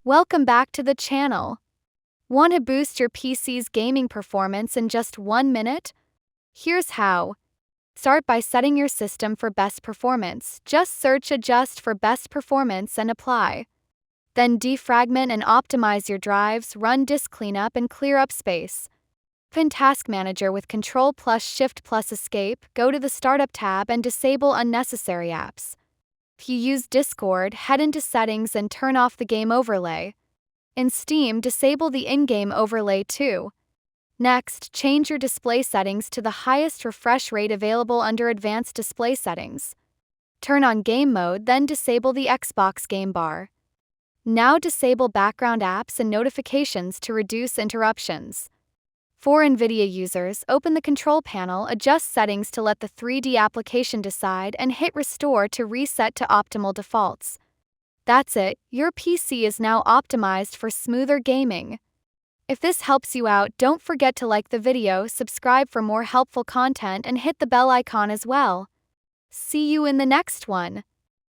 Welcome back to the channel. Want to boost your PC's gaming performance in just 1 minute? Here's how. Start by setting your system for best performance. Just search Adjust for best performance and apply. Then defragment and optimize your drives, run disk cleanup and clear up space. Open Task Manager with Control plus Shift plus Escape, go to the Startup tab and disable unnecessary apps. If you use Discord, head into Settings and turn off the game overlay. In Steam, disable the in-game overlay too. Next, change your display settings to the highest refresh rate available under Advanced Display Settings. Turn on Game Mode, then disable the Xbox game bar. Now disable background apps and notifications to reduce interruptions. For NVIDIA users, open the Control panel, adjust settings to let the 3D application decide, and hit Restore to reset to optimal defaults. That's it, your PC is now optimized for smoother gaming. If this helps you out, don't forget to like the video, subscribe for more helpful content, and hit the bell icon as well. See you in the next one.